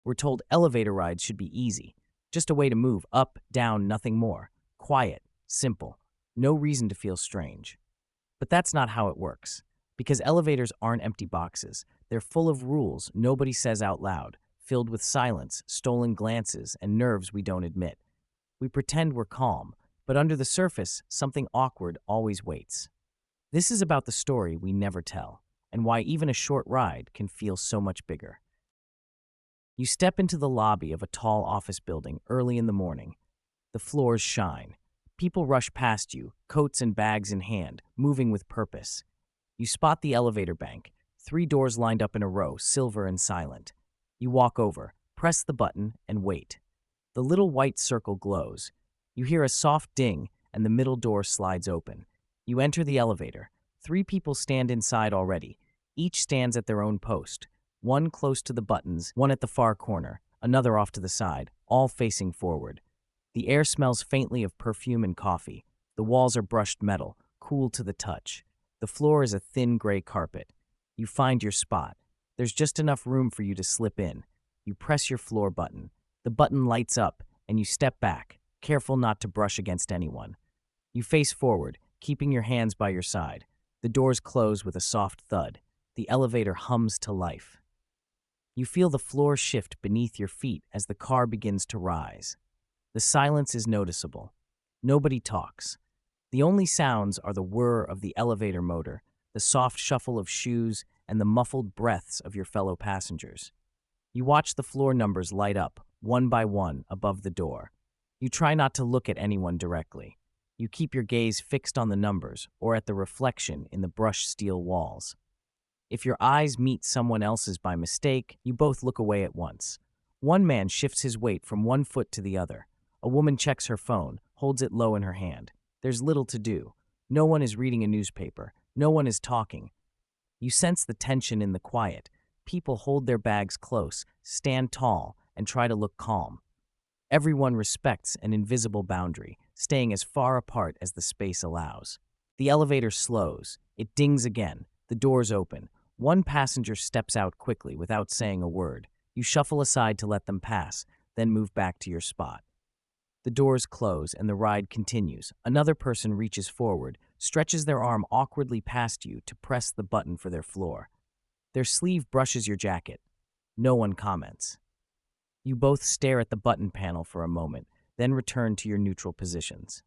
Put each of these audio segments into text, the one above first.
We're told elevator rides should be easy, just a way to move up, down, nothing more. Quiet, simple, no reason to feel strange. But that's not how it works. Because elevators aren't empty boxes. They're full of rules nobody says out loud, filled with silence, stolen glances, and nerves we don't admit. We pretend we're calm, but under the surface, something awkward always waits. This is about the story we never tell, and why even a short ride can feel so much bigger. You step into the lobby of a tall office building early in the morning. The floors shine. People rush past you, coats and bags in hand, moving with purpose. You spot the elevator bank, 3 doors lined up in a row, silver and silent. You walk over, press the button, and wait. The little white circle glows. You hear a soft ding, and the middle door slides open. You enter the elevator. 3 people stand inside already. Each stands at their own post. One close to the buttons, one at the far corner, another off to the side, all facing forward. The air smells faintly of perfume and coffee. The walls are brushed metal, cool to the touch. The floor is a thin gray carpet. You find your spot. There's just enough room for you to slip in. You press your floor button. The button lights up, and you step back, careful not to brush against anyone. You face forward, keeping your hands by your side. The doors close with a soft thud. The elevator hums to life. You feel the floor shift beneath your feet as the car begins to rise. The silence is noticeable. Nobody talks. The only sounds are the whir of the elevator motor, the soft shuffle of shoes, and the muffled breaths of your fellow passengers. You watch the floor numbers light up, one by one, above the door. You try not to look at anyone directly. You keep your gaze fixed on the numbers or at the reflection in the brushed steel walls. If your eyes meet someone else's by mistake, you both look away at once. One man shifts his weight from one foot to the other. A woman checks her phone, holds it low in her hand. There's little to do. No one is reading a newspaper. No one is talking. You sense the tension in the quiet. People hold their bags close, stand tall, and try to look calm. Everyone respects an invisible boundary, staying as far apart as the space allows. The elevator slows. It dings again. The doors open. One passenger steps out quickly without saying a word. You shuffle aside to let them pass, then move back to your spot. The doors close and the ride continues. Another person reaches forward, stretches their arm awkwardly past you to press the button for their floor. Their sleeve brushes your jacket. No one comments. You both stare at the button panel for a moment, then return to your neutral positions.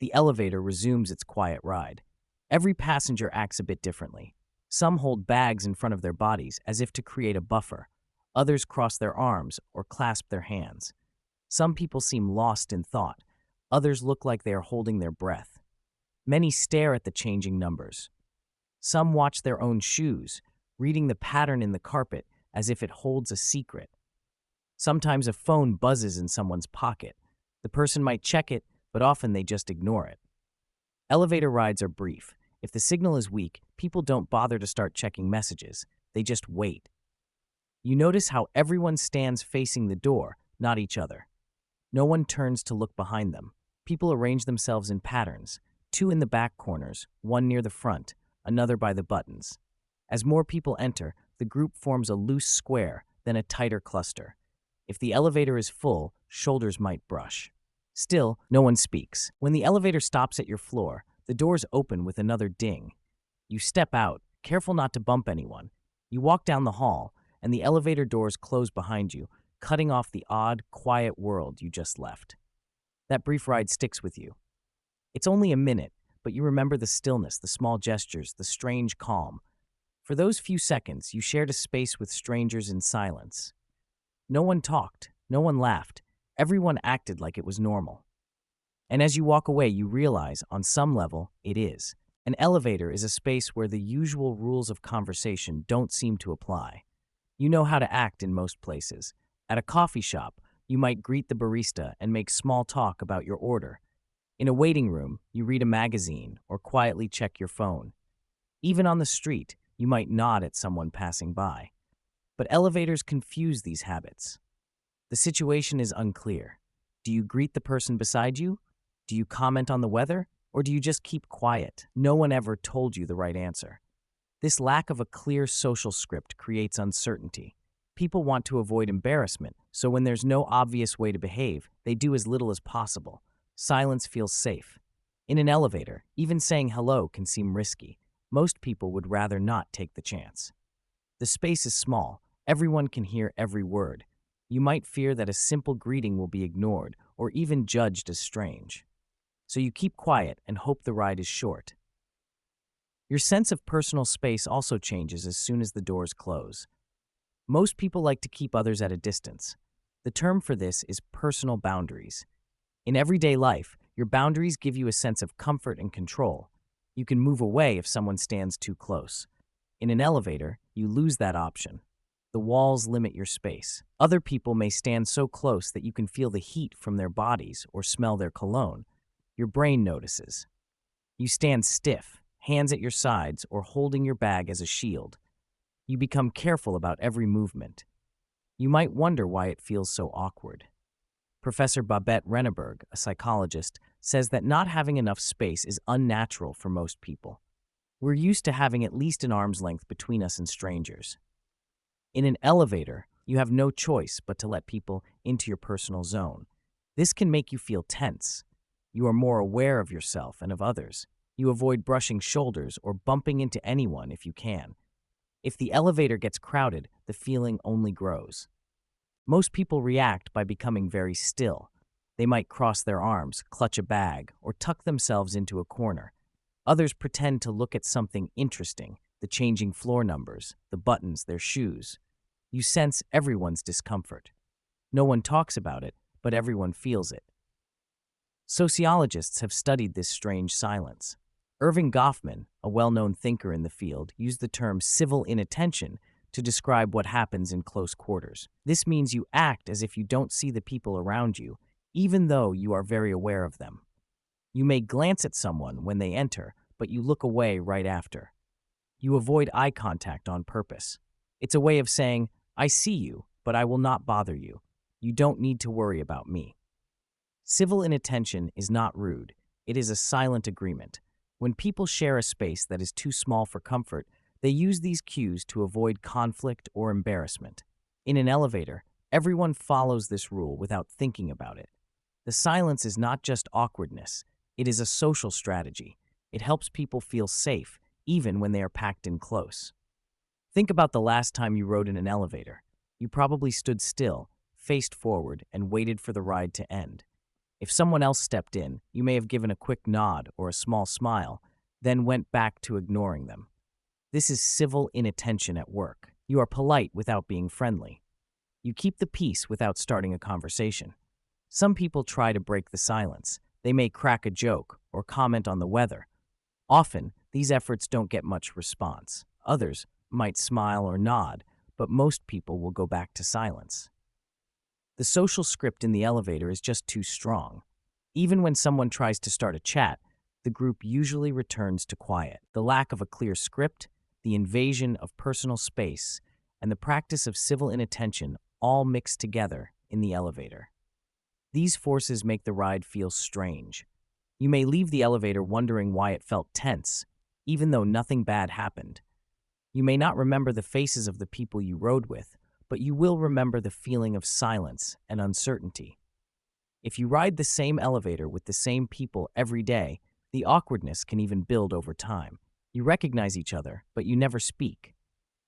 The elevator resumes its quiet ride. Every passenger acts a bit differently. Some hold bags in front of their bodies as if to create a buffer. Others cross their arms or clasp their hands. Some people seem lost in thought. Others look like they are holding their breath. Many stare at the changing numbers. Some watch their own shoes, reading the pattern in the carpet as if it holds a secret. Sometimes a phone buzzes in someone's pocket. The person might check it, but often they just ignore it. Elevator rides are brief. If the signal is weak, people don't bother to start checking messages. They just wait. You notice how everyone stands facing the door, not each other. No one turns to look behind them. People arrange themselves in patterns, 2 in the back corners, 1 near the front, another by the buttons. As more people enter, the group forms a loose square, then a tighter cluster. If the elevator is full, shoulders might brush. Still, no one speaks. When the elevator stops at your floor, the doors open with another ding. You step out, careful not to bump anyone. You walk down the hall, and the elevator doors close behind you, cutting off the odd, quiet world you just left. That brief ride sticks with you. It's only a minute, but you remember the stillness, the small gestures, the strange calm. For those few seconds, you shared a space with strangers in silence. No one talked, no one laughed. Everyone acted like it was normal. And as you walk away, you realize, on some level, it is. An elevator is a space where the usual rules of conversation don't seem to apply. You know how to act in most places. At a coffee shop, you might greet the barista and make small talk about your order. In a waiting room, you read a magazine or quietly check your phone. Even on the street, you might nod at someone passing by. But elevators confuse these habits. The situation is unclear. Do you greet the person beside you? Do you comment on the weather? Or do you just keep quiet? No one ever told you the right answer. This lack of a clear social script creates uncertainty. People want to avoid embarrassment, so when there's no obvious way to behave, they do as little as possible. Silence feels safe. In an elevator, even saying hello can seem risky. Most people would rather not take the chance. The space is small. Everyone can hear every word. You might fear that a simple greeting will be ignored or even judged as strange. So you keep quiet and hope the ride is short. Your sense of personal space also changes as soon as the doors close. Most people like to keep others at a distance. The term for this is personal boundaries. In everyday life, your boundaries give you a sense of comfort and control. You can move away if someone stands too close. In an elevator, you lose that option. The walls limit your space. Other people may stand so close that you can feel the heat from their bodies or smell their cologne. Your brain notices. You stand stiff, hands at your sides or holding your bag as a shield. You become careful about every movement. You might wonder why it feels so awkward. Professor Babette Renneberg, a psychologist, says that not having enough space is unnatural for most people. We're used to having at least an arm's length between us and strangers. In an elevator, you have no choice but to let people into your personal zone. This can make you feel tense. You are more aware of yourself and of others. You avoid brushing shoulders or bumping into anyone if you can. If the elevator gets crowded, the feeling only grows. Most people react by becoming very still. They might cross their arms, clutch a bag, or tuck themselves into a corner. Others pretend to look at something interesting, the changing floor numbers, the buttons, their shoes. You sense everyone's discomfort. No one talks about it, but everyone feels it. Sociologists have studied this strange silence. Irving Goffman, a well-known thinker in the field, used the term civil inattention to describe what happens in close quarters. This means you act as if you don't see the people around you, even though you are very aware of them. You may glance at someone when they enter, but you look away right after. You avoid eye contact on purpose. It's a way of saying, I see you, but I will not bother you. You don't need to worry about me. Civil inattention is not rude. It is a silent agreement. When people share a space that is too small for comfort, they use these cues to avoid conflict or embarrassment. In an elevator, everyone follows this rule without thinking about it. The silence is not just awkwardness. It is a social strategy. It helps people feel safe, even when they are packed in close. Think about the last time you rode in an elevator. You probably stood still, faced forward, and waited for the ride to end. If someone else stepped in, you may have given a quick nod or a small smile, then went back to ignoring them. This is civil inattention at work. You are polite without being friendly. You keep the peace without starting a conversation. Some people try to break the silence. They may crack a joke or comment on the weather. Often, these efforts don't get much response. Others might smile or nod, but most people will go back to silence. The social script in the elevator is just too strong. Even when someone tries to start a chat, the group usually returns to quiet. The lack of a clear script, the invasion of personal space, and the practice of civil inattention all mix together in the elevator. These forces make the ride feel strange. You may leave the elevator wondering why it felt tense, even though nothing bad happened. You may not remember the faces of the people you rode with, but you will remember the feeling of silence and uncertainty. If you ride the same elevator with the same people every day, the awkwardness can even build over time. You recognize each other, but you never speak.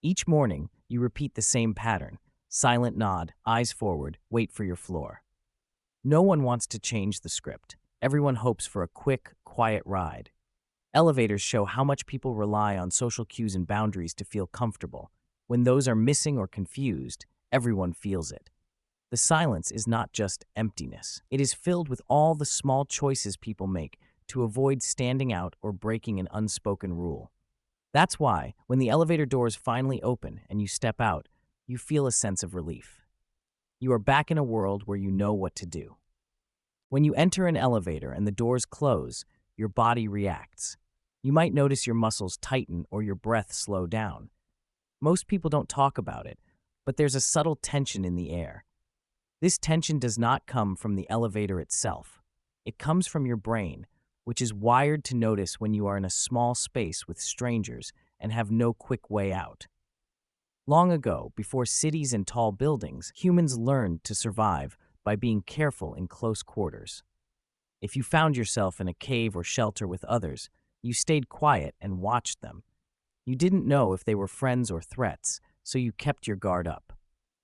Each morning, you repeat the same pattern: silent nod, eyes forward, wait for your floor. No one wants to change the script. Everyone hopes for a quick, quiet ride. Elevators show how much people rely on social cues and boundaries to feel comfortable. When those are missing or confused, everyone feels it. The silence is not just emptiness. It is filled with all the small choices people make to avoid standing out or breaking an unspoken rule. That's why, when the elevator doors finally open and you step out, you feel a sense of relief. You are back in a world where you know what to do. When you enter an elevator and the doors close, your body reacts. You might notice your muscles tighten or your breath slow down. Most people don't talk about it, but there's a subtle tension in the air. This tension does not come from the elevator itself. It comes from your brain, which is wired to notice when you are in a small space with strangers and have no quick way out. Long ago, before cities and tall buildings, humans learned to survive by being careful in close quarters. If you found yourself in a cave or shelter with others, you stayed quiet and watched them. You didn't know if they were friends or threats, so you kept your guard up.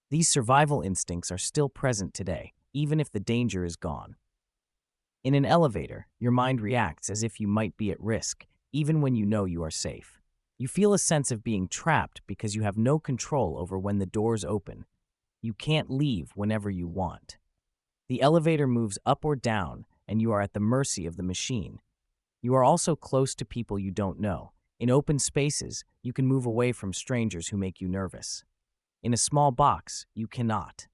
These survival instincts are still present today, even if the danger is gone. In an elevator, your mind reacts as if you might be at risk, even when you know you are safe. You feel a sense of being trapped because you have no control over when the doors open. You can't leave whenever you want. The elevator moves up or down, and you are at the mercy of the machine. You are also close to people you don't know. In open spaces, you can move away from strangers who make you nervous. In a small box, you cannot.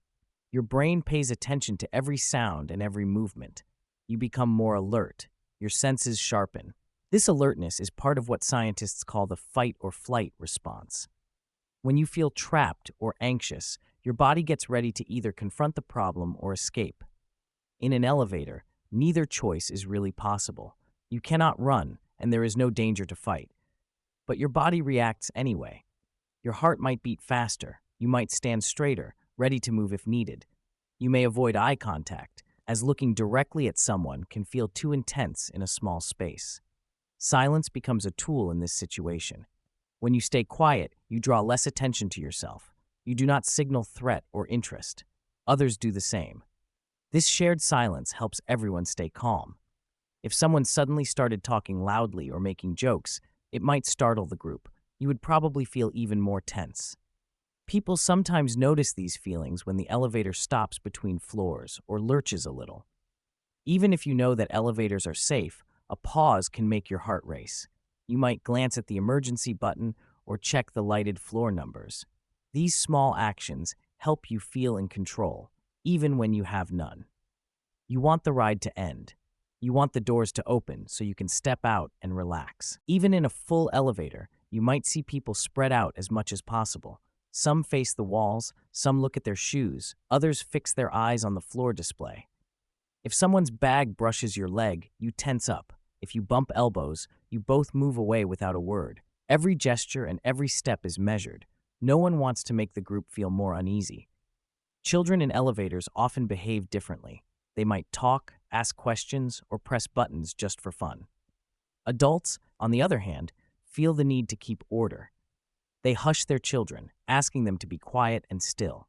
Your brain pays attention to every sound and every movement. You become more alert. Your senses sharpen. This alertness is part of what scientists call the fight or flight response. When you feel trapped or anxious, your body gets ready to either confront the problem or escape. In an elevator, neither choice is really possible. You cannot run, and there is no danger to fight. But your body reacts anyway. Your heart might beat faster. You might stand straighter, ready to move if needed. You may avoid eye contact, as looking directly at someone can feel too intense in a small space. Silence becomes a tool in this situation. When you stay quiet, you draw less attention to yourself. You do not signal threat or interest. Others do the same. This shared silence helps everyone stay calm. If someone suddenly started talking loudly or making jokes, it might startle the group. You would probably feel even more tense. People sometimes notice these feelings when the elevator stops between floors or lurches a little. Even if you know that elevators are safe, a pause can make your heart race. You might glance at the emergency button or check the lighted floor numbers. These small actions help you feel in control, even when you have none. You want the ride to end. You want the doors to open so you can step out and relax. Even in a full elevator, you might see people spread out as much as possible. Some face the walls, some look at their shoes, others fix their eyes on the floor display. If someone's bag brushes your leg, you tense up. If you bump elbows, you both move away without a word. Every gesture and every step is measured. No one wants to make the group feel more uneasy. Children in elevators often behave differently. They might talk, ask questions, or press buttons just for fun. Adults, on the other hand, feel the need to keep order. They hush their children, asking them to be quiet and still.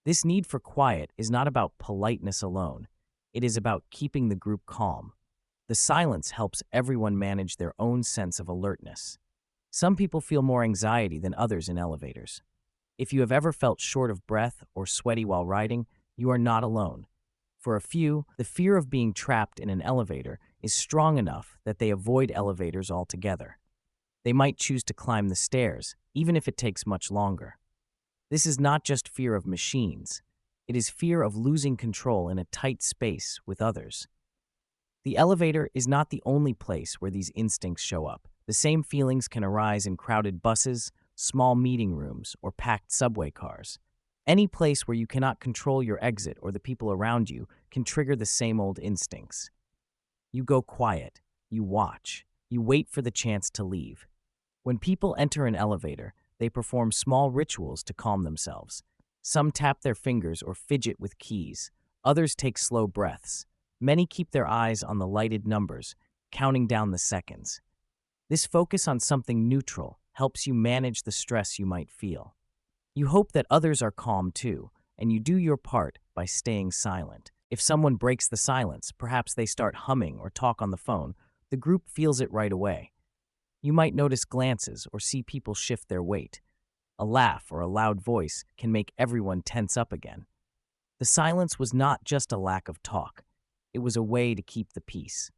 This need for quiet is not about politeness alone. It is about keeping the group calm. The silence helps everyone manage their own sense of alertness. Some people feel more anxiety than others in elevators. If you have ever felt short of breath or sweaty while riding, you are not alone. For a few, the fear of being trapped in an elevator is strong enough that they avoid elevators altogether. They might choose to climb the stairs, even if it takes much longer. This is not just fear of machines. It is fear of losing control in a tight space with others. The elevator is not the only place where these instincts show up. The same feelings can arise in crowded buses, small meeting rooms, or packed subway cars. Any place where you cannot control your exit or the people around you can trigger the same old instincts. You go quiet, you watch, you wait for the chance to leave. When people enter an elevator, they perform small rituals to calm themselves. Some tap their fingers or fidget with keys. Others take slow breaths. Many keep their eyes on the lighted numbers, counting down the seconds. This focus on something neutral helps you manage the stress you might feel. You hope that others are calm too, and you do your part by staying silent. If someone breaks the silence, perhaps they start humming or talk on the phone, the group feels it right away. You might notice glances or see people shift their weight. A laugh or a loud voice can make everyone tense up again. The silence was not just a lack of talk. It was a way to keep the peace.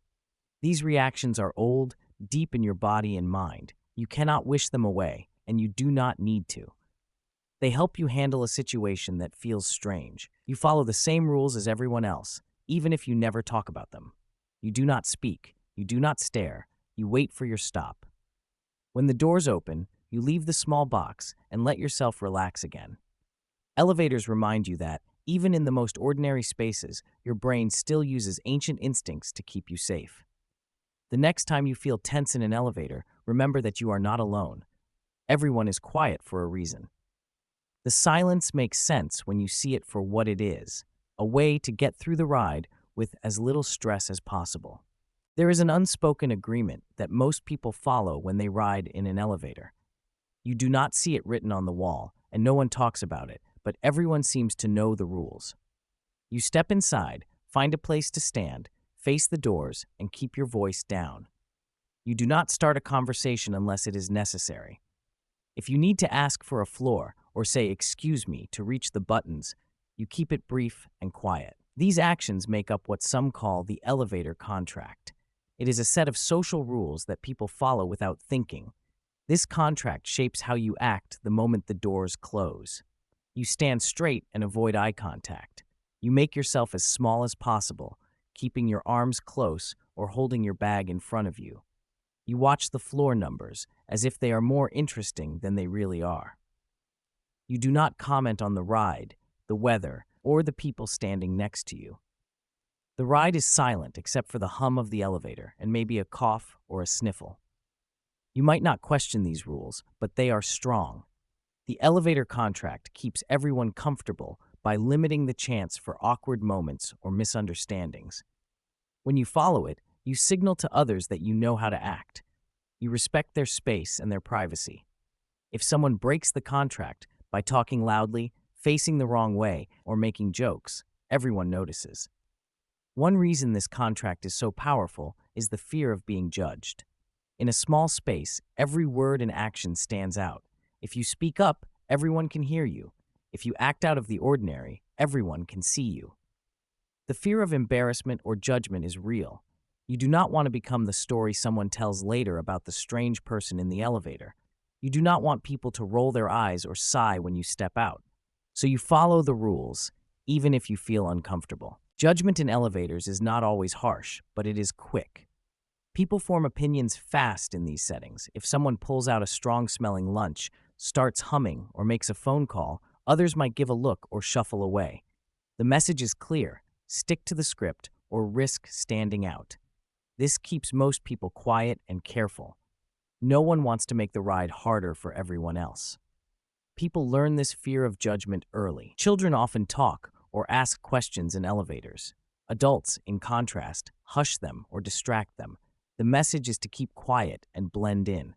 These reactions are old, deep in your body and mind. You cannot wish them away, and you do not need to. They help you handle a situation that feels strange. You follow the same rules as everyone else, even if you never talk about them. You do not speak. You do not stare. You wait for your stop. When the doors open, you leave the small box and let yourself relax again. Elevators remind you that, even in the most ordinary spaces, your brain still uses ancient instincts to keep you safe. The next time you feel tense in an elevator, remember that you are not alone. Everyone is quiet for a reason. The silence makes sense when you see it for what it is, a way to get through the ride with as little stress as possible. There is an unspoken agreement that most people follow when they ride in an elevator. You do not see it written on the wall, and no one talks about it, but everyone seems to know the rules. You step inside, find a place to stand, face the doors, and keep your voice down. You do not start a conversation unless it is necessary. If you need to ask for a floor or say "excuse me" to reach the buttons, you keep it brief and quiet. These actions make up what some call the elevator contract. It is a set of social rules that people follow without thinking. This contract shapes how you act the moment the doors close. You stand straight and avoid eye contact. You make yourself as small as possible, keeping your arms close or holding your bag in front of you. You watch the floor numbers as if they are more interesting than they really are. You do not comment on the ride, the weather, or the people standing next to you. The ride is silent except for the hum of the elevator and maybe a cough or a sniffle. You might not question these rules, but they are strong. The elevator contract keeps everyone comfortable by limiting the chance for awkward moments or misunderstandings. When you follow it, you signal to others that you know how to act. You respect their space and their privacy. If someone breaks the contract by talking loudly, facing the wrong way, or making jokes, everyone notices. One reason this contract is so powerful is the fear of being judged. In a small space, every word and action stands out. If you speak up, everyone can hear you. If you act out of the ordinary, everyone can see you. The fear of embarrassment or judgment is real. You do not want to become the story someone tells later about the strange person in the elevator. You do not want people to roll their eyes or sigh when you step out. So you follow the rules, even if you feel uncomfortable. Judgment in elevators is not always harsh, but it is quick. People form opinions fast in these settings. If someone pulls out a strong-smelling lunch, starts humming, or makes a phone call, others might give a look or shuffle away. The message is clear: stick to the script or risk standing out. This keeps most people quiet and careful. No one wants to make the ride harder for everyone else. People learn this fear of judgment early. Children often talk or ask questions in elevators. Adults, in contrast, hush them or distract them. The message is to keep quiet and blend in.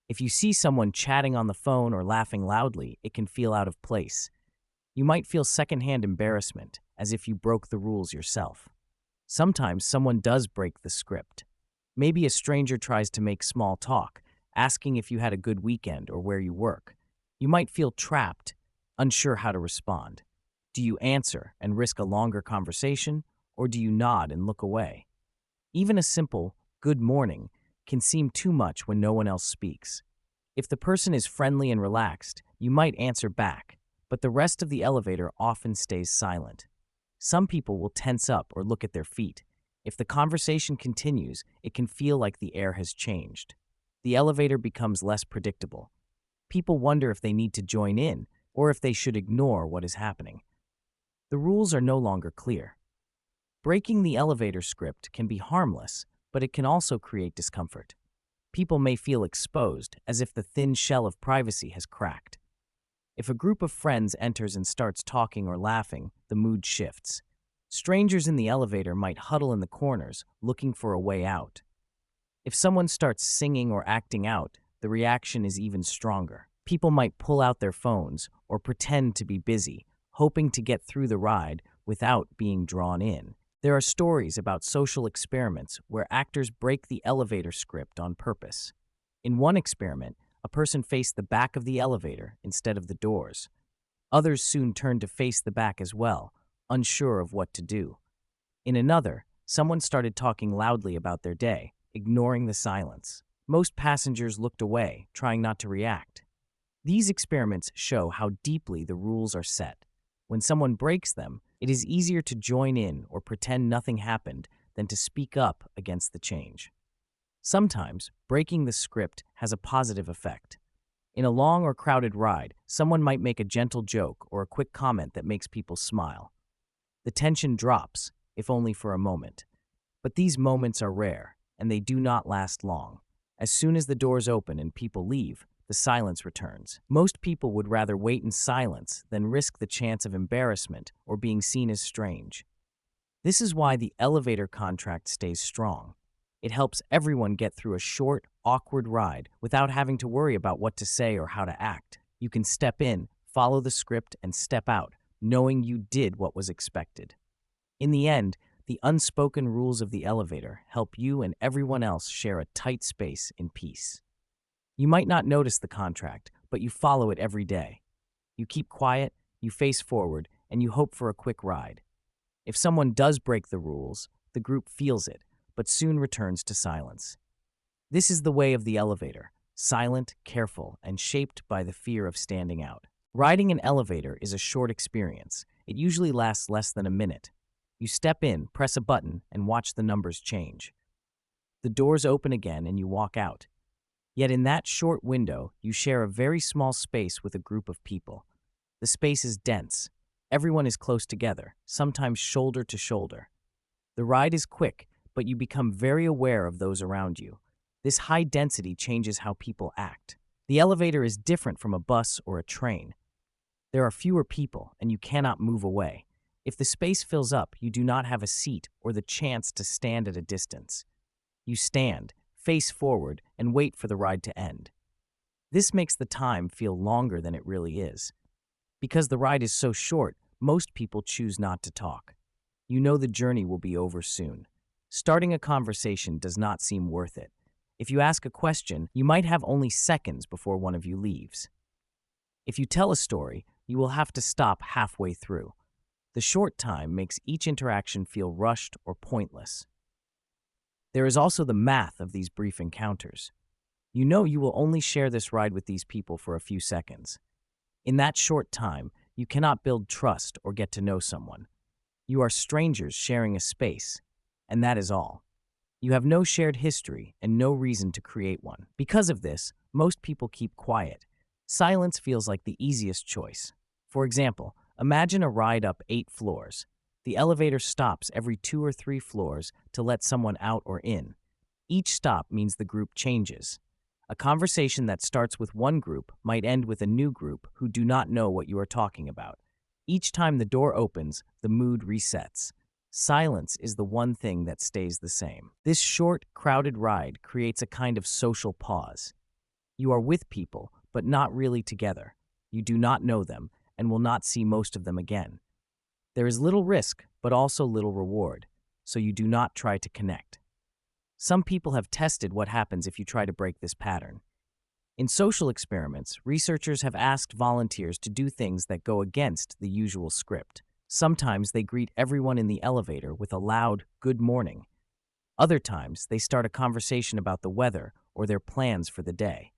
If you see someone chatting on the phone or laughing loudly, it can feel out of place. You might feel secondhand embarrassment, as if you broke the rules yourself. Sometimes someone does break the script. Maybe a stranger tries to make small talk, asking if you had a good weekend or where you work. You might feel trapped, unsure how to respond. Do you answer and risk a longer conversation, or do you nod and look away? Even a simple "good morning" can seem too much when no one else speaks. If the person is friendly and relaxed, you might answer back, but the rest of the elevator often stays silent. Some people will tense up or look at their feet. If the conversation continues, it can feel like the air has changed. The elevator becomes less predictable. People wonder if they need to join in or if they should ignore what is happening. The rules are no longer clear. Breaking the elevator script can be harmless, but it can also create discomfort. People may feel exposed, as if the thin shell of privacy has cracked. If a group of friends enters and starts talking or laughing, the mood shifts. Strangers in the elevator might huddle in the corners, looking for a way out. If someone starts singing or acting out, the reaction is even stronger. People might pull out their phones or pretend to be busy, hoping to get through the ride without being drawn in. There are stories about social experiments where actors break the elevator script on purpose. In one experiment, a person faced the back of the elevator instead of the doors. Others soon turned to face the back as well, unsure of what to do. In another, someone started talking loudly about their day, ignoring the silence. Most passengers looked away, trying not to react. These experiments show how deeply the rules are set. When someone breaks them, it is easier to join in or pretend nothing happened than to speak up against the change. Sometimes, breaking the script has a positive effect. In a long or crowded ride, someone might make a gentle joke or a quick comment that makes people smile. The tension drops, if only for a moment. But these moments are rare, and they do not last long. As soon as the doors open and people leave, the the silence returns. Most people would rather wait in silence than risk the chance of embarrassment or being seen as strange. This is why the elevator contract stays strong. It helps everyone get through a short, awkward ride without having to worry about what to say or how to act. You can step in, follow the script, and step out, knowing you did what was expected. In the end, the unspoken rules of the elevator help you and everyone else share a tight space in peace. You might not notice the contract, but you follow it every day. You keep quiet, you face forward, and you hope for a quick ride. If someone does break the rules, the group feels it, but soon returns to silence. This is the way of the elevator, silent, careful, and shaped by the fear of standing out. Riding an elevator is a short experience. It usually lasts less than a minute. You step in, press a button, and watch the numbers change. The doors open again and you walk out. Yet in that short window, you share a very small space with a group of people. The space is dense. Everyone is close together, sometimes shoulder to shoulder. The ride is quick, but you become very aware of those around you. This high density changes how people act. The elevator is different from a bus or a train. There are fewer people, and you cannot move away. If the space fills up, you do not have a seat or the chance to stand at a distance. You stand, face forward, and wait for the ride to end. This makes the time feel longer than it really is. Because the ride is so short, most people choose not to talk. You know the journey will be over soon. Starting a conversation does not seem worth it. If you ask a question, you might have only seconds before one of you leaves. If you tell a story, you will have to stop halfway through. The short time makes each interaction feel rushed or pointless. There is also the math of these brief encounters. You know you will only share this ride with these people for a few seconds. In that short time, you cannot build trust or get to know someone. You are strangers sharing a space, and that is all. You have no shared history and no reason to create one. Because of this, most people keep quiet. Silence feels like the easiest choice. For example, imagine a ride up 8 floors. The elevator stops every 2 or 3 floors to let someone out or in. Each stop means the group changes. A conversation that starts with one group might end with a new group who do not know what you are talking about. Each time the door opens, the mood resets. Silence is the one thing that stays the same. This short, crowded ride creates a kind of social pause. You are with people, but not really together. You do not know them and will not see most of them again. There is little risk, but also little reward, so you do not try to connect. Some people have tested what happens if you try to break this pattern. In social experiments, researchers have asked volunteers to do things that go against the usual script. Sometimes they greet everyone in the elevator with a loud "good morning." Other times, they start a conversation about the weather or their plans for the day.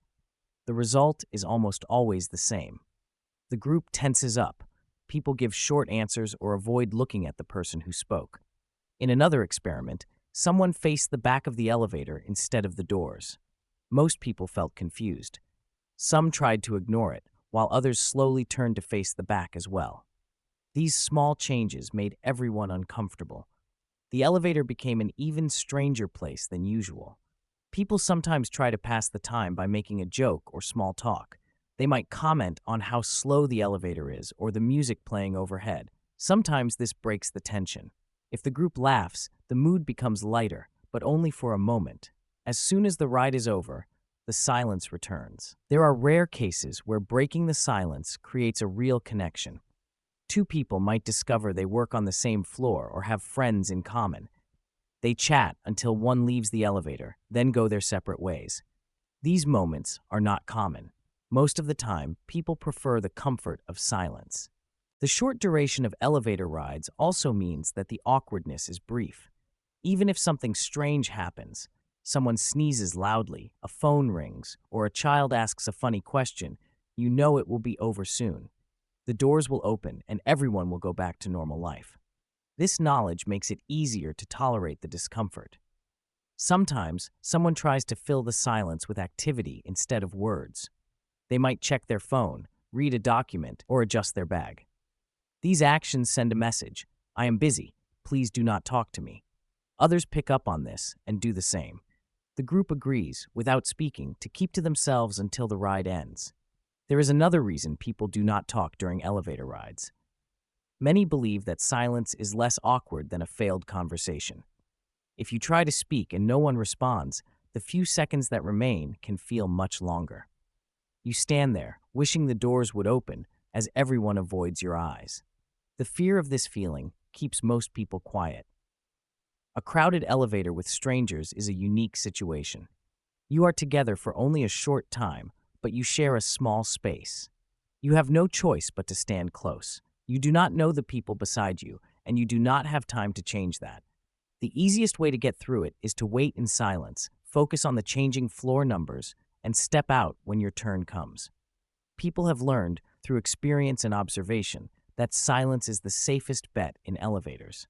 The result is almost always the same. The group tenses up. People give short answers or avoid looking at the person who spoke. In another experiment, someone faced the back of the elevator instead of the doors. Most people felt confused. Some tried to ignore it, while others slowly turned to face the back as well. These small changes made everyone uncomfortable. The elevator became an even stranger place than usual. People sometimes try to pass the time by making a joke or small talk. They might comment on how slow the elevator is or the music playing overhead. Sometimes this breaks the tension. If the group laughs, the mood becomes lighter, but only for a moment. As soon as the ride is over, the silence returns. There are rare cases where breaking the silence creates a real connection. 2 people might discover they work on the same floor or have friends in common. They chat until one leaves the elevator, then go their separate ways. These moments are not common. Most of the time, people prefer the comfort of silence. The short duration of elevator rides also means that the awkwardness is brief. Even if something strange happens, someone sneezes loudly, a phone rings, or a child asks a funny question, you know it will be over soon. The doors will open and everyone will go back to normal life. This knowledge makes it easier to tolerate the discomfort. Sometimes, someone tries to fill the silence with activity instead of words. They might check their phone, read a document, or adjust their bag. These actions send a message: I am busy, please do not talk to me. Others pick up on this and do the same. The group agrees, without speaking, to keep to themselves until the ride ends. There is another reason people do not talk during elevator rides. Many believe that silence is less awkward than a failed conversation. If you try to speak and no one responds, the few seconds that remain can feel much longer. You stand there, wishing the doors would open, as everyone avoids your eyes. The fear of this feeling keeps most people quiet. A crowded elevator with strangers is a unique situation. You are together for only a short time, but you share a small space. You have no choice but to stand close. You do not know the people beside you, and you do not have time to change that. The easiest way to get through it is to wait in silence, focus on the changing floor numbers, and step out when your turn comes. People have learned, through experience and observation, that silence is the safest bet in elevators.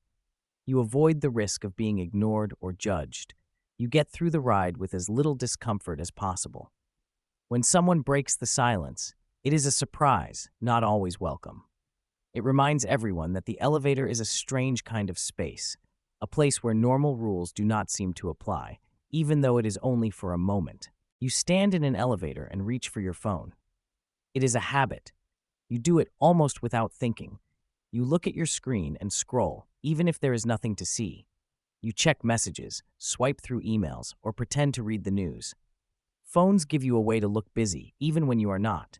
You avoid the risk of being ignored or judged. You get through the ride with as little discomfort as possible. When someone breaks the silence, it is a surprise, not always welcome. It reminds everyone that the elevator is a strange kind of space, a place where normal rules do not seem to apply, even though it is only for a moment. You stand in an elevator and reach for your phone. It is a habit. You do it almost without thinking. You look at your screen and scroll, even if there is nothing to see. You check messages, swipe through emails, or pretend to read the news. Phones give you a way to look busy, even when you are not.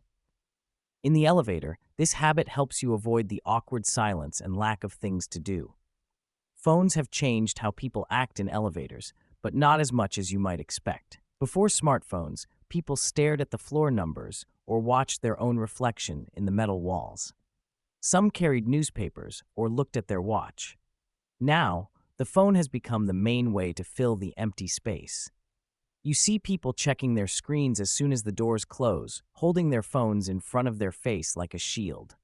In the elevator, this habit helps you avoid the awkward silence and lack of things to do. Phones have changed how people act in elevators, but not as much as you might expect. Before smartphones, people stared at the floor numbers or watched their own reflection in the metal walls. Some carried newspapers or looked at their watch. Now, the phone has become the main way to fill the empty space. You see people checking their screens as soon as the doors close, holding their phones in front of their face like a shield.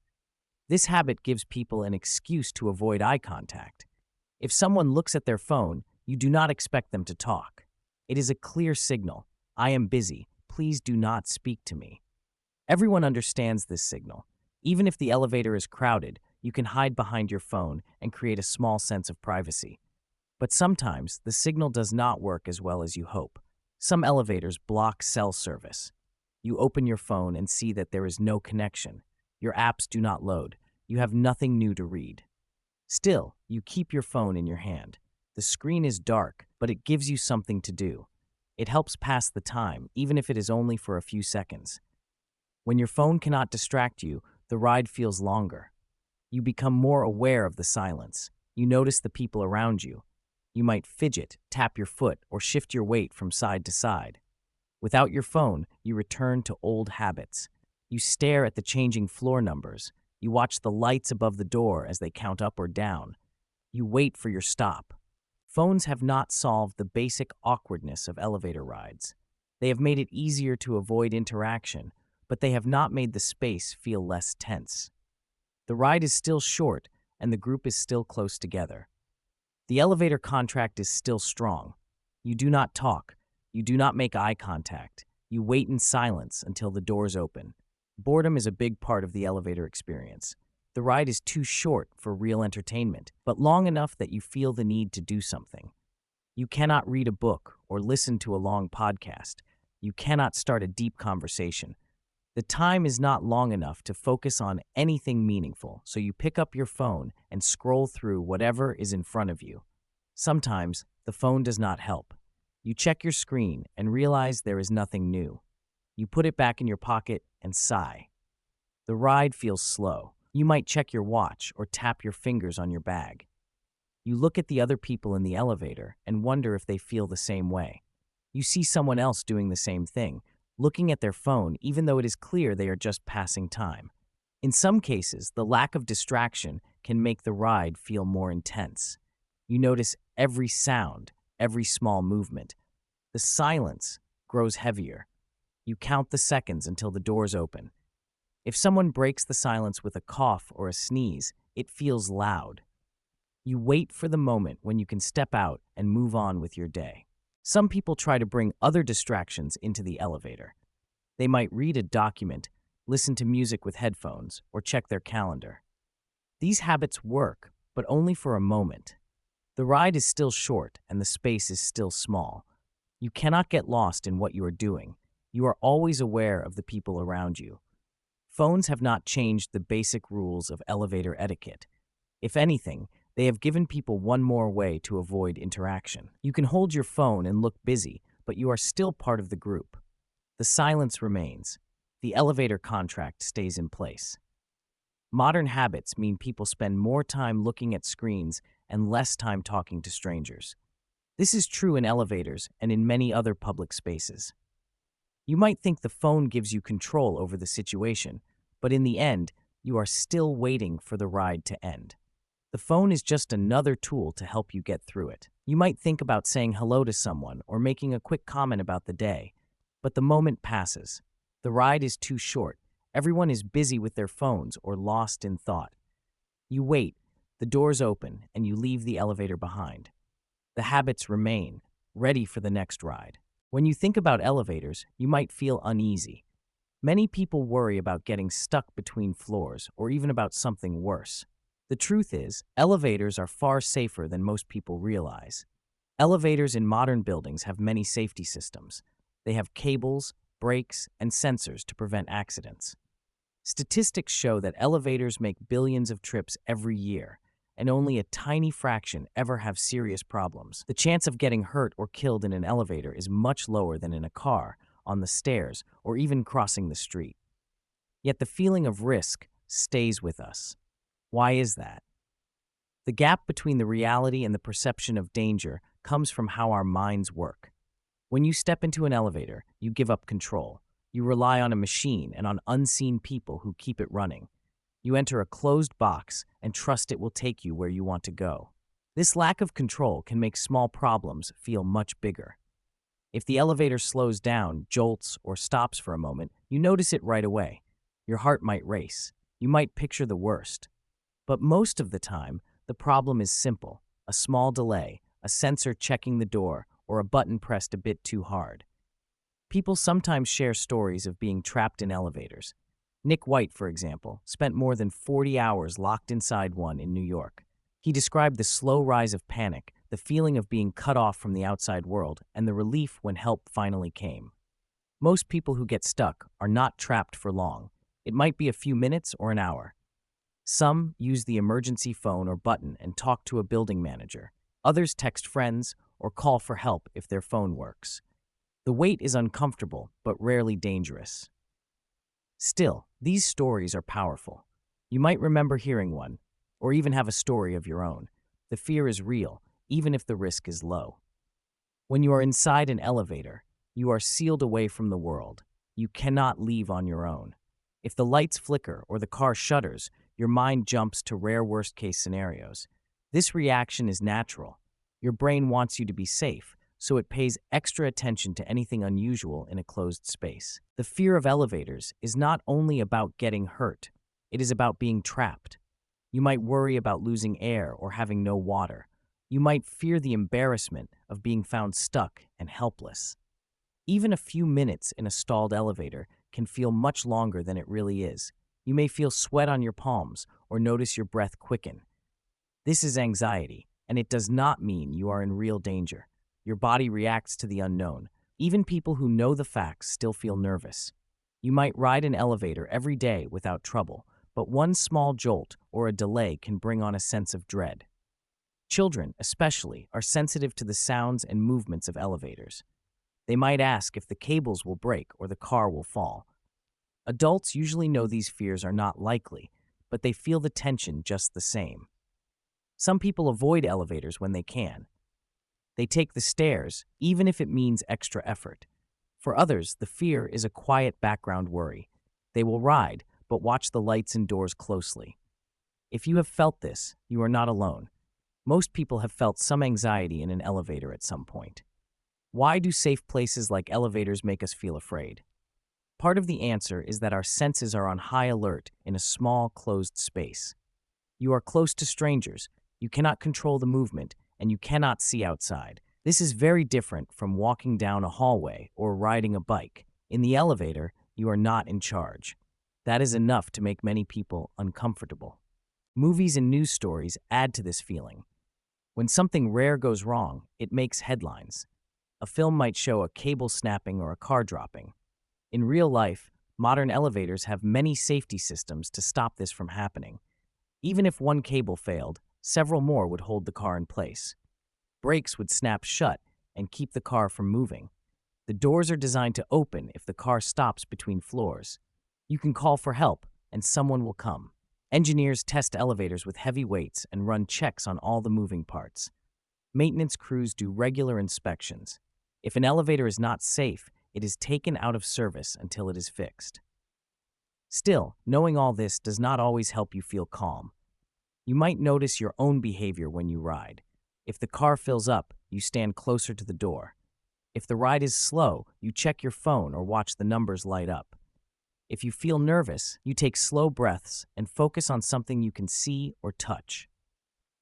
This habit gives people an excuse to avoid eye contact. If someone looks at their phone, you do not expect them to talk. It is a clear signal. I am busy. Please do not speak to me. Everyone understands this signal. Even if the elevator is crowded, you can hide behind your phone and create a small sense of privacy. But sometimes, the signal does not work as well as you hope. Some elevators block cell service. You open your phone and see that there is no connection. Your apps do not load. You have nothing new to read. Still, you keep your phone in your hand. The screen is dark, but it gives you something to do. It helps pass the time, even if it is only for a few seconds. When your phone cannot distract you, the ride feels longer. You become more aware of the silence. You notice the people around you. You might fidget, tap your foot, or shift your weight from side to side. Without your phone, you return to old habits. You stare at the changing floor numbers. You watch the lights above the door as they count up or down. You wait for your stop. Phones have not solved the basic awkwardness of elevator rides. They have made it easier to avoid interaction, but they have not made the space feel less tense. The ride is still short, and the group is still close together. The elevator contract is still strong. You do not talk. You do not make eye contact. You wait in silence until the doors open. Boredom is a big part of the elevator experience. The ride is too short for real entertainment, but long enough that you feel the need to do something. You cannot read a book or listen to a long podcast. You cannot start a deep conversation. The time is not long enough to focus on anything meaningful, so you pick up your phone and scroll through whatever is in front of you. Sometimes, the phone does not help. You check your screen and realize there is nothing new. You put it back in your pocket and sigh. The ride feels slow. You might check your watch or tap your fingers on your bag. You look at the other people in the elevator and wonder if they feel the same way. You see someone else doing the same thing, looking at their phone even though it is clear they are just passing time. In some cases, the lack of distraction can make the ride feel more intense. You notice every sound, every small movement. The silence grows heavier. You count the seconds until the doors open. If someone breaks the silence with a cough or a sneeze, it feels loud. You wait for the moment when you can step out and move on with your day. Some people try to bring other distractions into the elevator. They might read a document, listen to music with headphones, or check their calendar. These habits work, but only for a moment. The ride is still short and the space is still small. You cannot get lost in what you are doing. You are always aware of the people around you. Phones have not changed the basic rules of elevator etiquette. If anything, they have given people one more way to avoid interaction. You can hold your phone and look busy, but you are still part of the group. The silence remains. The elevator contract stays in place. Modern habits mean people spend more time looking at screens and less time talking to strangers. This is true in elevators and in many other public spaces. You might think the phone gives you control over the situation, but in the end, you are still waiting for the ride to end. The phone is just another tool to help you get through it. You might think about saying hello to someone or making a quick comment about the day, but the moment passes. The ride is too short. Everyone is busy with their phones or lost in thought. You wait, the doors open, and you leave the elevator behind. The habits remain, ready for the next ride. When you think about elevators, you might feel uneasy. Many people worry about getting stuck between floors or even about something worse. The truth is, elevators are far safer than most people realize. Elevators in modern buildings have many safety systems. They have cables, brakes, and sensors to prevent accidents. Statistics show that elevators make billions of trips every year, and only a tiny fraction ever have serious problems. The chance of getting hurt or killed in an elevator is much lower than in a car, on the stairs, or even crossing the street. Yet the feeling of risk stays with us. Why is that? The gap between the reality and the perception of danger comes from how our minds work. When you step into an elevator, you give up control. You rely on a machine and on unseen people who keep it running. You enter a closed box and trust it will take you where you want to go. This lack of control can make small problems feel much bigger. If the elevator slows down, jolts, or stops for a moment, you notice it right away. Your heart might race. You might picture the worst. But most of the time, the problem is simple: a small delay, a sensor checking the door, or a button pressed a bit too hard. People sometimes share stories of being trapped in elevators. Nick White, for example, spent more than 40 hours locked inside one in New York. He described the slow rise of panic, the feeling of being cut off from the outside world, and the relief when help finally came. Most people who get stuck are not trapped for long. It might be a few minutes or an hour. Some use the emergency phone or button and talk to a building manager. Others text friends or call for help if their phone works. The wait is uncomfortable, but rarely dangerous. Still, these stories are powerful. You might remember hearing one, or even have a story of your own. The fear is real, even if the risk is low. When you are inside an elevator, you are sealed away from the world. You cannot leave on your own. If the lights flicker or the car shudders, your mind jumps to rare worst-case scenarios. This reaction is natural. Your brain wants you to be safe, so it pays extra attention to anything unusual in a closed space. The fear of elevators is not only about getting hurt, it is about being trapped. You might worry about losing air or having no water. You might fear the embarrassment of being found stuck and helpless. Even a few minutes in a stalled elevator can feel much longer than it really is. You may feel sweat on your palms or notice your breath quicken. This is anxiety, and it does not mean you are in real danger. Your body reacts to the unknown. Even people who know the facts still feel nervous. You might ride an elevator every day without trouble, but one small jolt or a delay can bring on a sense of dread. Children, especially, are sensitive to the sounds and movements of elevators. They might ask if the cables will break or the car will fall. Adults usually know these fears are not likely, but they feel the tension just the same. Some people avoid elevators when they can. They take the stairs, even if it means extra effort. For others, the fear is a quiet background worry. They will ride, but watch the lights and doors closely. If you have felt this, you are not alone. Most people have felt some anxiety in an elevator at some point. Why do safe places like elevators make us feel afraid? Part of the answer is that our senses are on high alert in a small, closed space. You are close to strangers, you cannot control the movement, and you cannot see outside. This is very different from walking down a hallway or riding a bike. In the elevator, you are not in charge. That is enough to make many people uncomfortable. Movies and news stories add to this feeling. When something rare goes wrong, it makes headlines. A film might show a cable snapping or a car dropping. In real life, modern elevators have many safety systems to stop this from happening. Even if one cable failed, several more would hold the car in place. Brakes would snap shut and keep the car from moving. The doors are designed to open if the car stops between floors. You can call for help, and someone will come. Engineers test elevators with heavy weights and run checks on all the moving parts. Maintenance crews do regular inspections. If an elevator is not safe, it is taken out of service until it is fixed. Still, knowing all this does not always help you feel calm. You might notice your own behavior when you ride. If the car fills up, you stand closer to the door. If the ride is slow, you check your phone or watch the numbers light up. If you feel nervous, you take slow breaths and focus on something you can see or touch.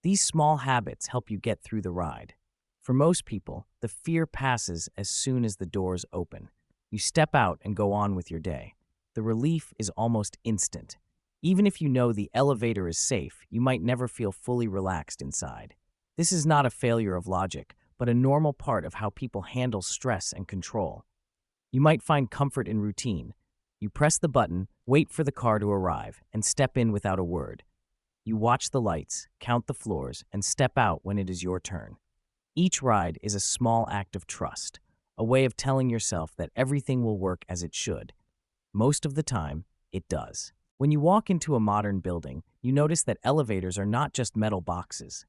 These small habits help you get through the ride. For most people, the fear passes as soon as the doors open. You step out and go on with your day. The relief is almost instant. Even if you know the elevator is safe, you might never feel fully relaxed inside. This is not a failure of logic, but a normal part of how people handle stress and control. You might find comfort in routine. You press the button, wait for the car to arrive, and step in without a word. You watch the lights, count the floors, and step out when it is your turn. Each ride is a small act of trust, a way of telling yourself that everything will work as it should. Most of the time, it does. When you walk into a modern building, you notice that elevators are not just metal boxes.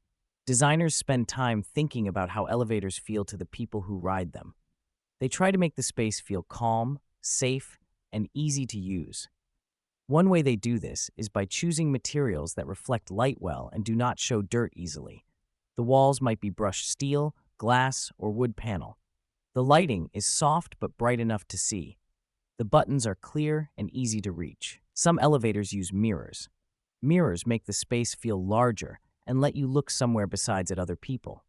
Designers spend time thinking about how elevators feel to the people who ride them. They try to make the space feel calm, safe, and easy to use. One way they do this is by choosing materials that reflect light well and do not show dirt easily. The walls might be brushed steel, glass, or wood panel. The lighting is soft but bright enough to see. The buttons are clear and easy to reach. Some elevators use mirrors. Mirrors make the space feel larger and let you look somewhere besides at other people.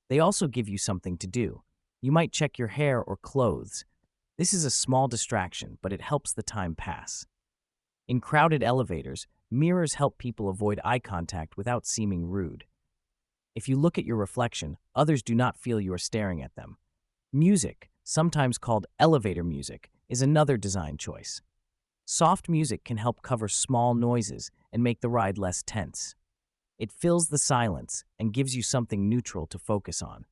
They also give you something to do. You might check your hair or clothes. This is a small distraction, but it helps the time pass. In crowded elevators, mirrors help people avoid eye contact without seeming rude. If you look at your reflection, others do not feel you are staring at them. Music, sometimes called elevator music, is another design choice. Soft music can help cover small noises and make the ride less tense. It fills the silence and gives you something neutral to focus on.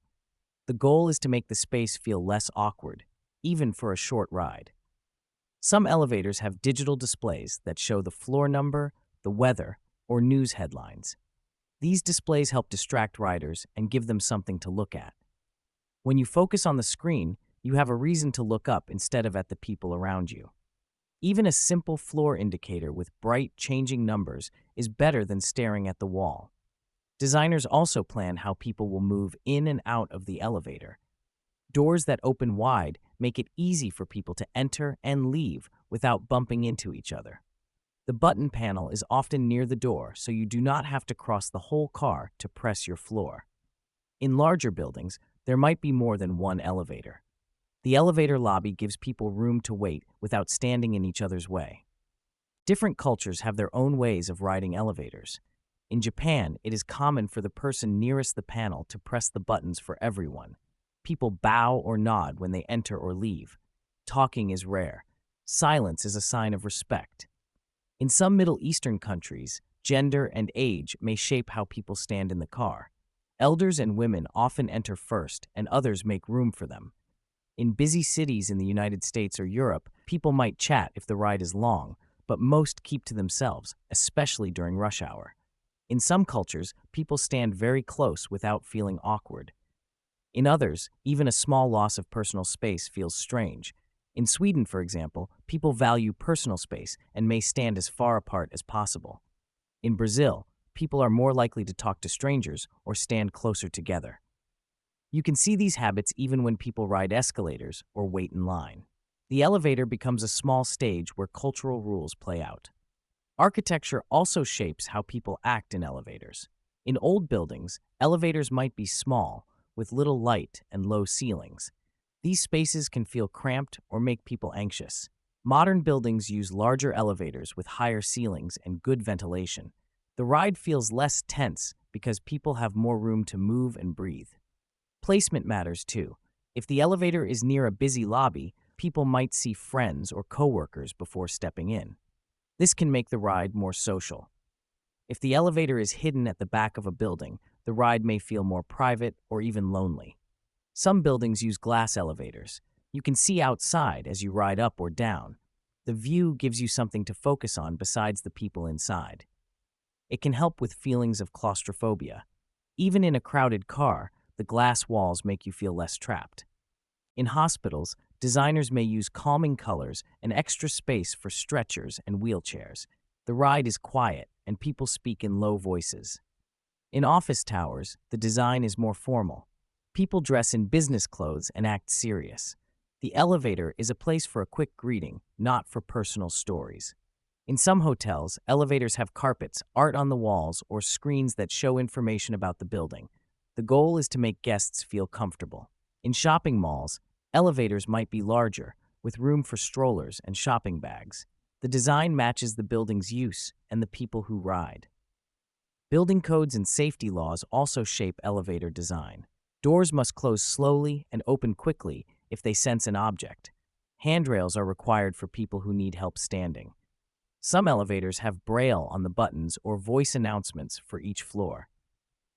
The goal is to make the space feel less awkward, even for a short ride. Some elevators have digital displays that show the floor number, the weather, or news headlines. These displays help distract riders and give them something to look at. When you focus on the screen, you have a reason to look up instead of at the people around you. Even a simple floor indicator with bright, changing numbers is better than staring at the wall. Designers also plan how people will move in and out of the elevator. Doors that open wide make it easy for people to enter and leave without bumping into each other. The button panel is often near the door, so you do not have to cross the whole car to press your floor. In larger buildings, there might be more than one elevator. The elevator lobby gives people room to wait without standing in each other's way. Different cultures have their own ways of riding elevators. In Japan, it is common for the person nearest the panel to press the buttons for everyone. People bow or nod when they enter or leave. Talking is rare. Silence is a sign of respect. In some Middle Eastern countries, gender and age may shape how people stand in the car. Elders and women often enter first, and others make room for them. In busy cities in the United States or Europe, people might chat if the ride is long, but most keep to themselves, especially during rush hour. In some cultures, people stand very close without feeling awkward. In others, even a small loss of personal space feels strange. In Sweden, for example, people value personal space and may stand as far apart as possible. In Brazil, people are more likely to talk to strangers or stand closer together. You can see these habits even when people ride escalators or wait in line. The elevator becomes a small stage where cultural rules play out. Architecture also shapes how people act in elevators. In old buildings, elevators might be small, with little light and low ceilings. These spaces can feel cramped or make people anxious. Modern buildings use larger elevators with higher ceilings and good ventilation. The ride feels less tense because people have more room to move and breathe. Placement matters too. If the elevator is near a busy lobby, people might see friends or coworkers before stepping in. This can make the ride more social. If the elevator is hidden at the back of a building, the ride may feel more private or even lonely. Some buildings use glass elevators. You can see outside as you ride up or down. The view gives you something to focus on besides the people inside. It can help with feelings of claustrophobia. Even in a crowded car, the glass walls make you feel less trapped. In hospitals, designers may use calming colors and extra space for stretchers and wheelchairs. The ride is quiet, and people speak in low voices. In office towers, the design is more formal. People dress in business clothes and act serious. The elevator is a place for a quick greeting, not for personal stories. In some hotels, elevators have carpets, art on the walls, or screens that show information about the building. The goal is to make guests feel comfortable. In shopping malls, elevators might be larger, with room for strollers and shopping bags. The design matches the building's use and the people who ride. Building codes and safety laws also shape elevator design. Doors must close slowly and open quickly if they sense an object. Handrails are required for people who need help standing. Some elevators have braille on the buttons or voice announcements for each floor.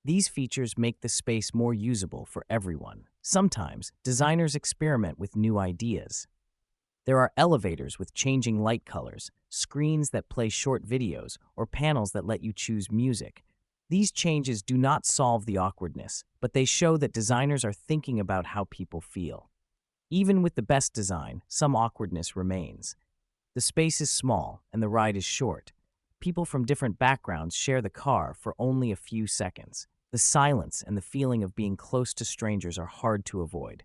These features make the space more usable for everyone. Sometimes, designers experiment with new ideas. There are elevators with changing light colors, screens that play short videos, or panels that let you choose music. These changes do not solve the awkwardness, but they show that designers are thinking about how people feel. Even with the best design, some awkwardness remains. The space is small and the ride is short. People from different backgrounds share the car for only a few seconds. The silence and the feeling of being close to strangers are hard to avoid.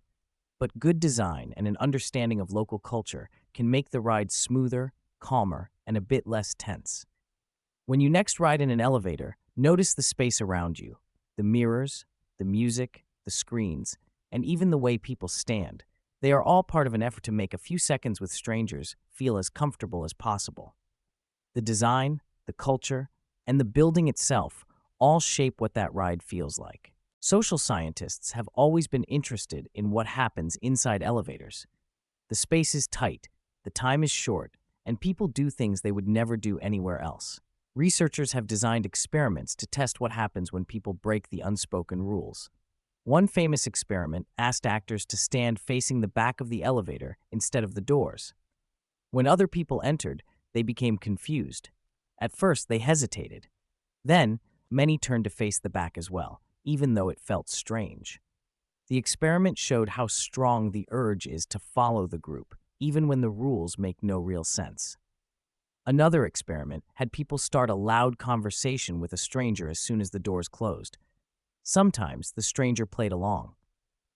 But good design and an understanding of local culture can make the ride smoother, calmer, and a bit less tense. When you next ride in an elevator, notice the space around you, the mirrors, the music, the screens, and even the way people stand. They are all part of an effort to make a few seconds with strangers feel as comfortable as possible. The design, the culture, and the building itself all shape what that ride feels like. Social scientists have always been interested in what happens inside elevators. The space is tight, the time is short, and people do things they would never do anywhere else. Researchers have designed experiments to test what happens when people break the unspoken rules. One famous experiment asked actors to stand facing the back of the elevator instead of the doors. When other people entered, they became confused. At first, they hesitated. Then, many turned to face the back as well, even though it felt strange. The experiment showed how strong the urge is to follow the group, even when the rules make no real sense. Another experiment had people start a loud conversation with a stranger as soon as the doors closed. Sometimes the stranger played along.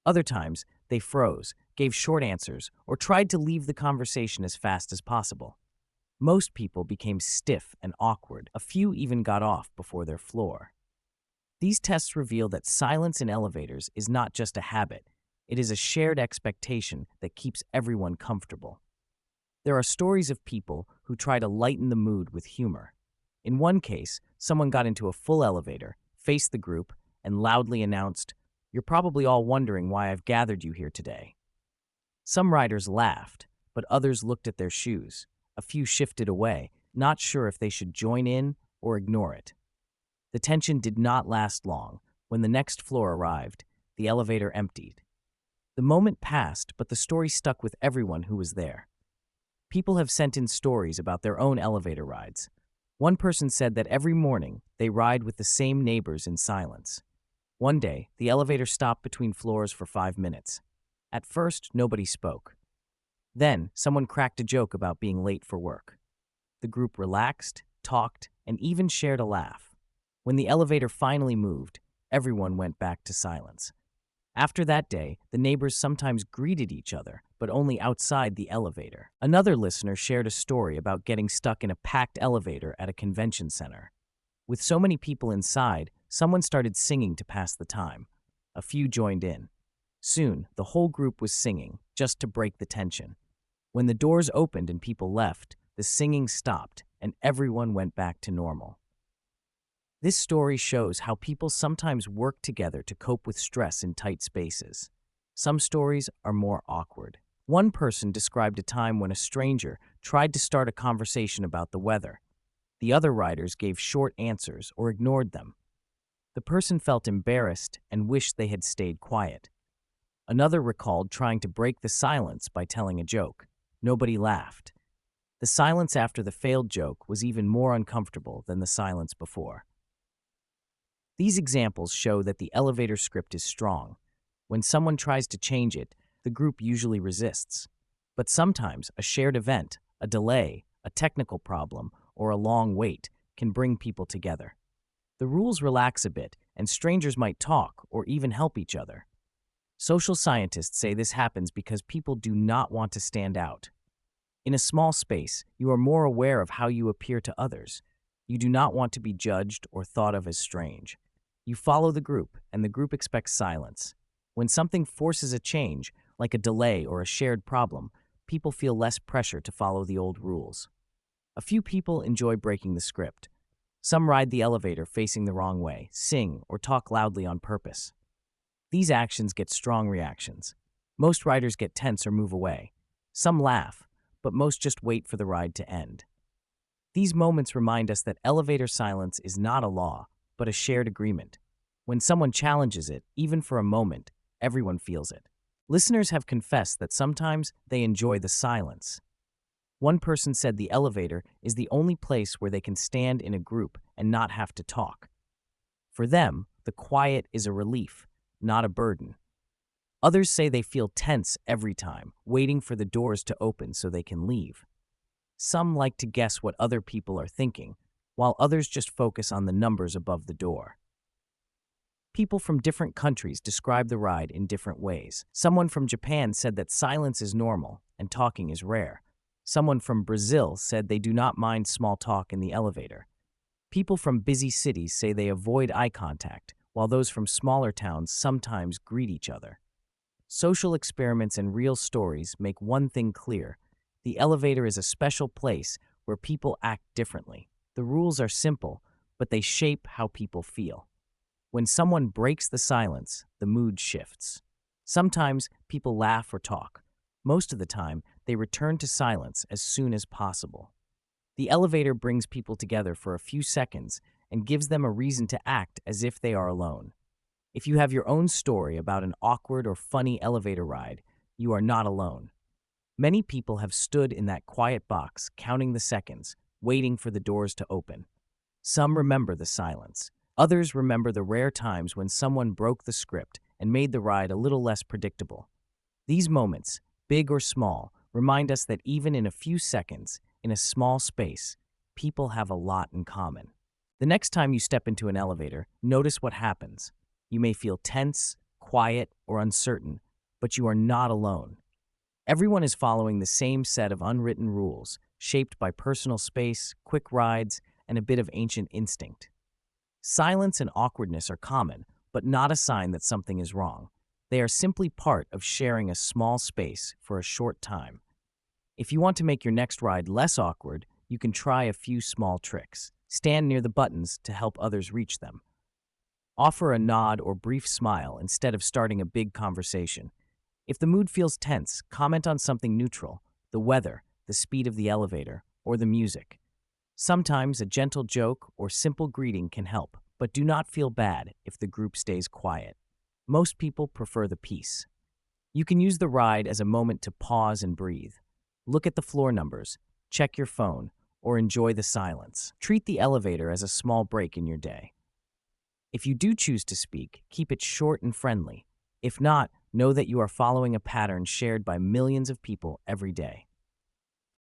Other times, they froze, gave short answers, or tried to leave the conversation as fast as possible. Most people became stiff and awkward. A few even got off before their floor. These tests reveal that silence in elevators is not just a habit, it is a shared expectation that keeps everyone comfortable. There are stories of people who try to lighten the mood with humor. In one case, someone got into a full elevator, faced the group, and loudly announced, "You're probably all wondering why I've gathered you here today." Some riders laughed, but others looked at their shoes. A few shifted away, not sure if they should join in or ignore it. The tension did not last long. When the next floor arrived, the elevator emptied. The moment passed, but the story stuck with everyone who was there. People have sent in stories about their own elevator rides. One person said that every morning they ride with the same neighbors in silence. One day, the elevator stopped between floors for 5 minutes. At first, nobody spoke. Then, someone cracked a joke about being late for work. The group relaxed, talked, and even shared a laugh. When the elevator finally moved, everyone went back to silence. After that day, the neighbors sometimes greeted each other, but only outside the elevator. Another listener shared a story about getting stuck in a packed elevator at a convention center. With so many people inside, someone started singing to pass the time. A few joined in. Soon, the whole group was singing, just to break the tension. When the doors opened and people left, the singing stopped, and everyone went back to normal. This story shows how people sometimes work together to cope with stress in tight spaces. Some stories are more awkward. One person described a time when a stranger tried to start a conversation about the weather. The other riders gave short answers or ignored them. The person felt embarrassed and wished they had stayed quiet. Another recalled trying to break the silence by telling a joke. Nobody laughed. The silence after the failed joke was even more uncomfortable than the silence before. These examples show that the elevator script is strong. When someone tries to change it, the group usually resists. But sometimes a shared event, a delay, a technical problem, or a long wait can bring people together. The rules relax a bit, and strangers might talk or even help each other. Social scientists say this happens because people do not want to stand out. In a small space, you are more aware of how you appear to others. You do not want to be judged or thought of as strange. You follow the group, and the group expects silence. When something forces a change, like a delay or a shared problem, people feel less pressure to follow the old rules. A few people enjoy breaking the script. Some ride the elevator facing the wrong way, sing, or talk loudly on purpose. These actions get strong reactions. Most riders get tense or move away. Some laugh, but most just wait for the ride to end. These moments remind us that elevator silence is not a law, but a shared agreement. When someone challenges it, even for a moment, everyone feels it. Listeners have confessed that sometimes they enjoy the silence. One person said the elevator is the only place where they can stand in a group and not have to talk. For them, the quiet is a relief, not a burden. Others say they feel tense every time, waiting for the doors to open so they can leave. Some like to guess what other people are thinking, while others just focus on the numbers above the door. People from different countries describe the ride in different ways. Someone from Japan said that silence is normal and talking is rare. Someone from Brazil said they do not mind small talk in the elevator. People from busy cities say they avoid eye contact, while those from smaller towns sometimes greet each other. Social experiments and real stories make one thing clear. The elevator is a special place where people act differently. The rules are simple, but they shape how people feel. When someone breaks the silence, the mood shifts. Sometimes people laugh or talk. Most of the time, they return to silence as soon as possible. The elevator brings people together for a few seconds and gives them a reason to act as if they are alone. If you have your own story about an awkward or funny elevator ride, you are not alone. Many people have stood in that quiet box, counting the seconds, waiting for the doors to open. Some remember the silence. Others remember the rare times when someone broke the script and made the ride a little less predictable. These moments, big or small, remind us that even in a few seconds, in a small space, people have a lot in common. The next time you step into an elevator, notice what happens. You may feel tense, quiet, or uncertain, but you are not alone. Everyone is following the same set of unwritten rules, shaped by personal space, quick rides, and a bit of ancient instinct. Silence and awkwardness are common, but not a sign that something is wrong. They are simply part of sharing a small space for a short time. If you want to make your next ride less awkward, you can try a few small tricks. Stand near the buttons to help others reach them. Offer a nod or brief smile instead of starting a big conversation. If the mood feels tense, comment on something neutral, the weather, the speed of the elevator, or the music. Sometimes a gentle joke or simple greeting can help, but do not feel bad if the group stays quiet. Most people prefer the peace. You can use the ride as a moment to pause and breathe. Look at the floor numbers, check your phone, or enjoy the silence. Treat the elevator as a small break in your day. If you do choose to speak, keep it short and friendly. If not, know that you are following a pattern shared by millions of people every day.